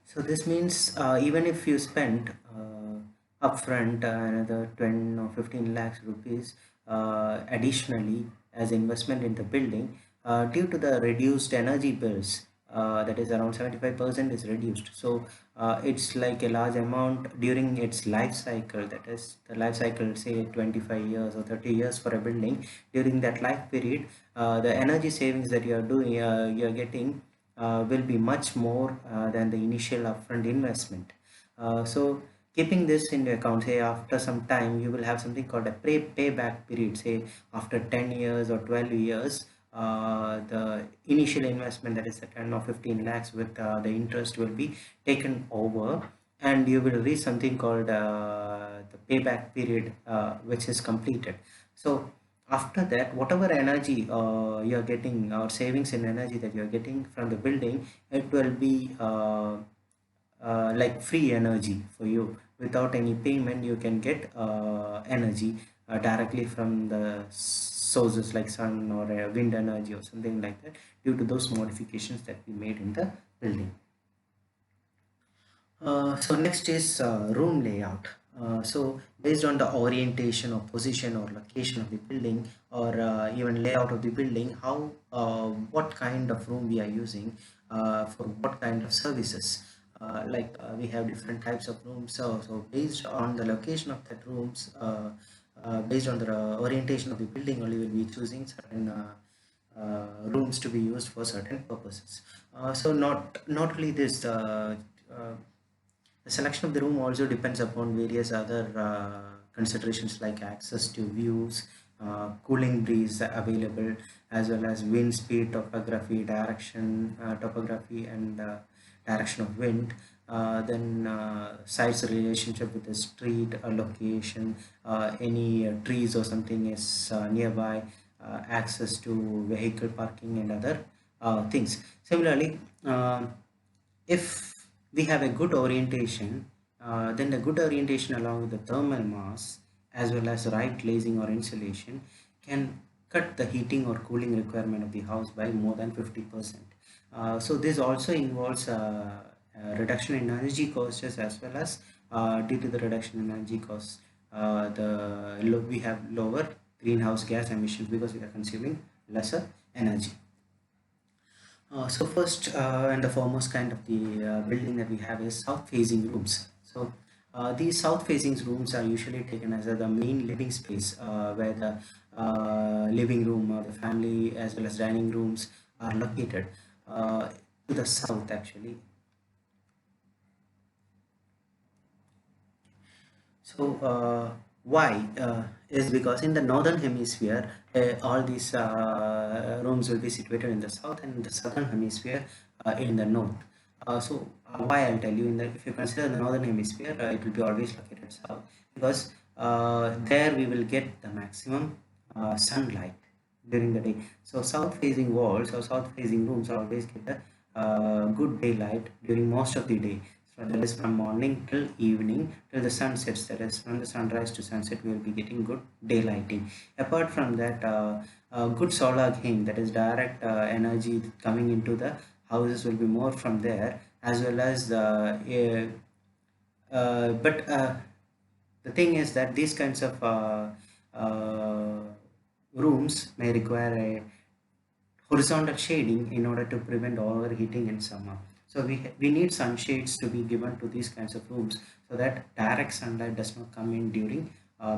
So this means even if you spend upfront another 10 or 15 lakhs rupees additionally as investment in the building, due to the reduced energy bills, that is around 75% is reduced. So it's like a large amount during its life cycle, that is the life cycle, say 25 years or 30 years for a building. During that life period, the energy savings that you are doing, you are getting will be much more than the initial upfront investment. So keeping this into account, say after some time you will have something called a payback period, say after 10 years or 12 years, the initial investment, that is the 10 or 15 lakhs with the interest, will be taken over, and you will reach something called the payback period, which is completed. So after that, whatever energy you're getting, or savings in energy that you're getting from the building, it will be like free energy for you. Without any payment, you can get energy directly from the sources like sun or wind energy or something like that, due to those modifications that we made in the building. So next is room layout. So based on the orientation or position or location of the building, or even layout of the building, how what kind of room we are using for what kind of services. We have different types of rooms. So based on the location of that rooms, based on the orientation of the building, only will be choosing certain rooms to be used for certain purposes. So not only this. Uh, the selection of the room also depends upon various other considerations like access to views, cooling breeze available, as well as wind speed, topography, and direction of wind. Then sites relationship with the street, location, any trees or something is nearby, access to vehicle parking and other things. Similarly, if we have a good orientation, then the good orientation along with the thermal mass, as well as right glazing or insulation, can cut the heating or cooling requirement of the house by more than 50%. So this also involves reduction in energy costs, as well as due to the reduction in energy costs, we have lower greenhouse gas emissions because we are consuming lesser energy. So first and the foremost kind of the building that we have is south facing rooms. So these south facing rooms are usually taken as the main living space, where the living room or the family as well as dining rooms are located to the south actually. So why is because in the northern hemisphere, all these rooms will be situated in the south, and in the southern hemisphere in the north. Why, I'll tell you. In the If you consider the northern hemisphere, it will be always located south, because there we will get the maximum sunlight during the day. So south facing walls or south facing rooms always get a good daylight during most of the day. So that is from morning till evening till the sun sets. That is from the sunrise to sunset, we will be getting good daylighting. Apart from that, good solar gain, that is direct energy coming into the houses, will be more from there, as well as the but the thing is that these kinds of uh, rooms may require a horizontal shading in order to prevent overheating in summer. So we need sunshades to be given to these kinds of rooms, so that direct sunlight does not come in during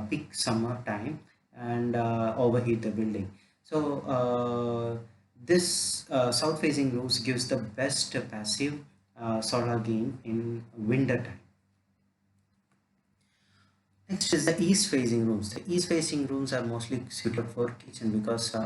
peak summer time and overheat the building. So this south facing roofs gives the best passive solar gain in winter time. Next is the east facing rooms. The east facing rooms are mostly suited for kitchen, because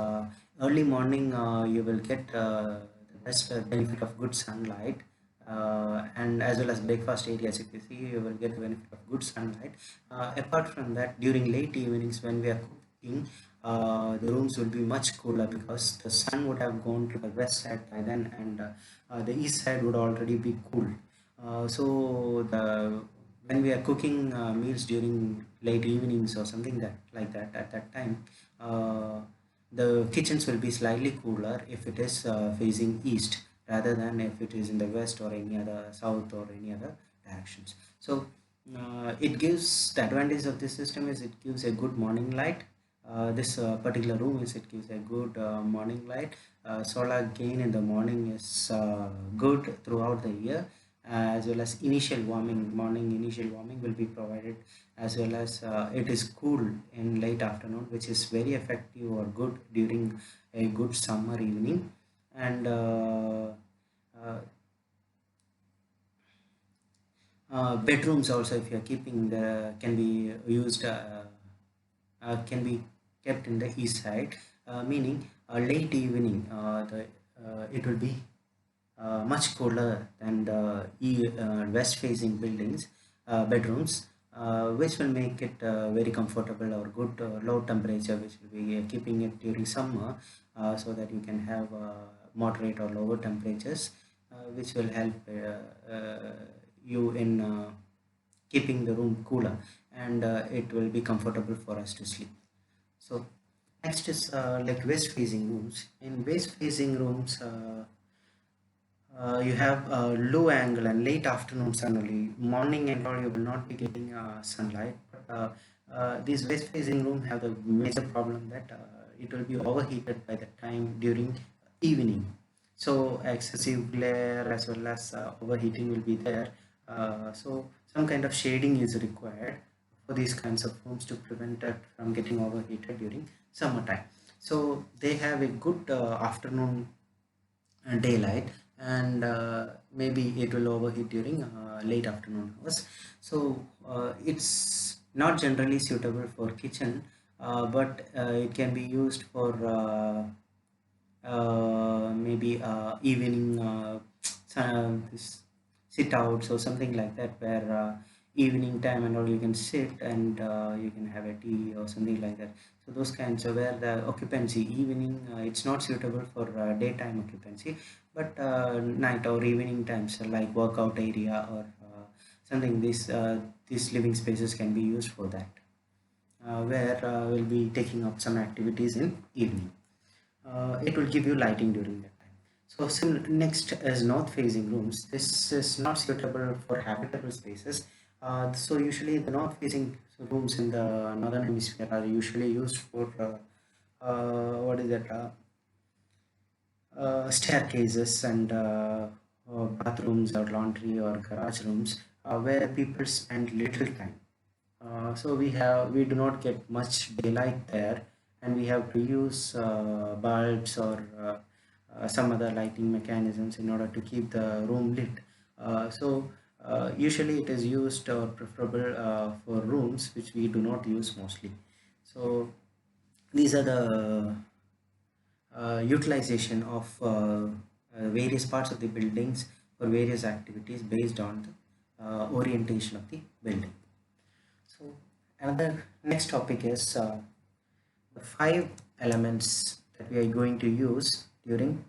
early morning you will get the best benefit of good sunlight, and as well as breakfast areas. If you see, you will get the benefit of good sunlight. Apart from that, during late evenings when we are cooking, the rooms will be much cooler, because the sun would have gone to the west side by then, and the east side would already be cool. So the when we are cooking meals during late evenings or something that like that, at that time, uh, the kitchens will be slightly cooler if it is facing east rather than if it is in the west or any other south or any other directions. So it gives the advantage of this system is it gives a good morning light. This particular room is it gives a good morning light. Solar gain in the morning is good throughout the year, as well as initial warming, morning initial warming will be provided, as well as it is cool in late afternoon, which is very effective or good during a good summer evening. And uh, bedrooms also, if you are keeping the, can be used, can be kept in the east side, meaning late evening, it will be much cooler than the west facing buildings, bedrooms, which will make it very comfortable or good low temperature, which will be keeping it during summer, so that you can have moderate or lower temperatures, which will help you in keeping the room cooler, and it will be comfortable for us to sleep. So next is like west facing rooms. In west facing rooms, you have low angle and late afternoon sun only. Morning and all you will not be getting sunlight. But these west facing room have the major problem that it will be overheated by the time during evening. So excessive glare as well as overheating will be there. So some kind of shading is required for these kinds of rooms to prevent it from getting overheated during summertime. So they have a good afternoon daylight, and maybe it will overheat during late afternoon hours. So it's not generally suitable for kitchen, but it can be used for maybe evening this sit outs or something like that, where evening time and all you can sit and you can have a tea or something like that. So those kinds of where the occupancy evening, it's not suitable for daytime occupancy, but night or evening times, like workout area or something, these living spaces can be used for that, where we'll be taking up some activities in evening. It will give you lighting during that time. So next is north facing rooms. This is not suitable for habitable spaces. So usually the north facing rooms in the northern hemisphere are usually used for what is that, staircases and bathrooms or laundry or garage rooms, where people spend little time. So we do not get much daylight there, and we have to use bulbs or some other lighting mechanisms in order to keep the room lit. Usually it is used or preferable for rooms which we do not use mostly. So these are the utilization of various parts of the buildings for various activities based on the orientation of the building. So another next topic is the five elements that we are going to use during